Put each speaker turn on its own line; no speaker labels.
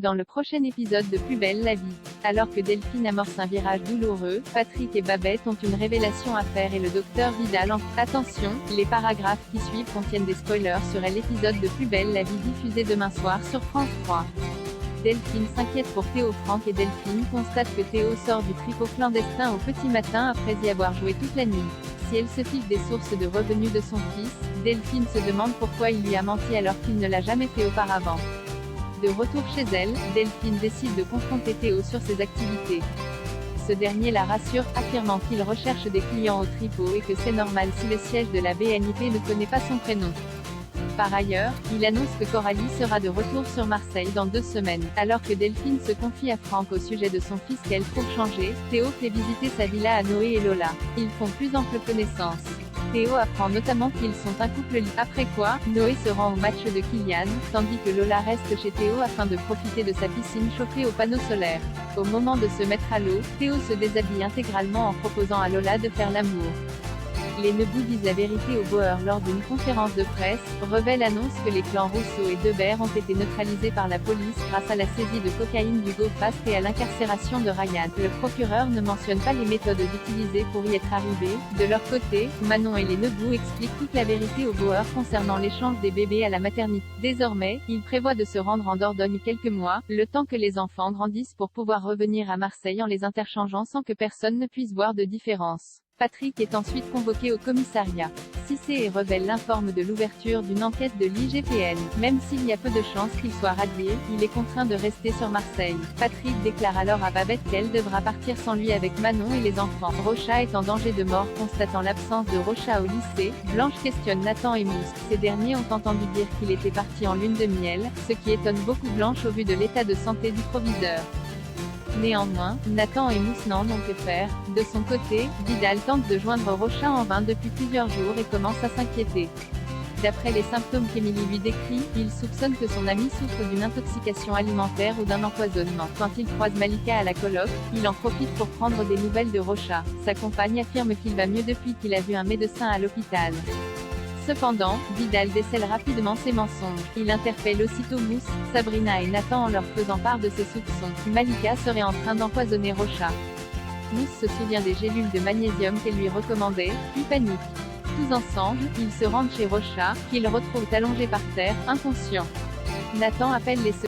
Dans le prochain épisode de Plus belle la vie, alors que Delphine amorce un virage douloureux, Patrick et Babette ont une révélation à faire et le docteur Vidal en... Attention, les paragraphes qui suivent contiennent des spoilers sur l'épisode de Plus belle la vie diffusé demain soir sur France 3. Delphine s'inquiète pour Théo. Franck et Delphine constatent que Théo sort du tripot clandestin au petit matin après y avoir joué toute la nuit. Si elle se fiche des sources de revenus de son fils, Delphine se demande pourquoi il lui a menti alors qu'il ne l'a jamais fait auparavant. De retour chez elle, Delphine décide de confronter Théo sur ses activités. Ce dernier la rassure, affirmant qu'il recherche des clients au tripot et que c'est normal si le siège de la BNIP ne connaît pas son prénom. Par ailleurs, il annonce que Coralie sera de retour sur Marseille dans 2 semaines. Alors que Delphine se confie à Franck au sujet de son fils qu'elle trouve changé, Théo fait visiter sa villa à Noé et Lola. Ils font plus ample connaissance. Théo apprend notamment qu'ils sont un couple lié. Après quoi, Noé se rend au match de Kylian, tandis que Lola reste chez Théo afin de profiter de sa piscine chauffée aux panneaux solaires. Au moment de se mettre à l'eau, Théo se déshabille intégralement en proposant à Lola de faire l'amour. Les Nebou disent la vérité aux Bauer lors d'une conférence de presse. Rebelle annonce que les clans Rousseau et Debert ont été neutralisés par la police grâce à la saisie de cocaïne du GoFast et à l'incarcération de Ryan. Le procureur ne mentionne pas les méthodes utilisées pour y être arrivé. De leur côté, Manon et les Nebou expliquent toute la vérité aux Bauer concernant l'échange des bébés à la maternité. Désormais, ils prévoient de se rendre en Dordogne quelques mois, le temps que les enfants grandissent pour pouvoir revenir à Marseille en les interchangeant sans que personne ne puisse voir de différence. Patrick est ensuite convoqué au commissariat. Cissé et Rebelle l'informent de l'ouverture d'une enquête de l'IGPN. Même s'il y a peu de chances qu'il soit radié, il est contraint de rester sur Marseille. Patrick déclare alors à Babette qu'elle devra partir sans lui avec Manon et les enfants. Rocha est en danger de mort. Constatant l'absence de Rocha au lycée, Blanche questionne Nathan et Mousse. Ces derniers ont entendu dire qu'il était parti en lune de miel, ce qui étonne beaucoup Blanche au vu de l'état de santé du proviseur. Néanmoins, Nathan et Mousse n'en ont que faire. De son côté, Vidal tente de joindre Rocha en vain depuis plusieurs jours et commence à s'inquiéter. D'après les symptômes qu'Émilie lui décrit, il soupçonne que son ami souffre d'une intoxication alimentaire ou d'un empoisonnement. Quand il croise Malika à la coloc, il en profite pour prendre des nouvelles de Rocha. Sa compagne affirme qu'il va mieux depuis qu'il a vu un médecin à l'hôpital. Cependant, Vidal décèle rapidement ses mensonges. Il interpelle aussitôt Mousse, Sabrina et Nathan en leur faisant part de ses soupçons. Malika serait en train d'empoisonner Rocha. Mousse se souvient des gélules de magnésium qu'elle lui recommandait, puis panique. Tous ensemble, ils se rendent chez Rocha, qu'ils retrouvent allongé par terre, inconscient. Nathan appelle les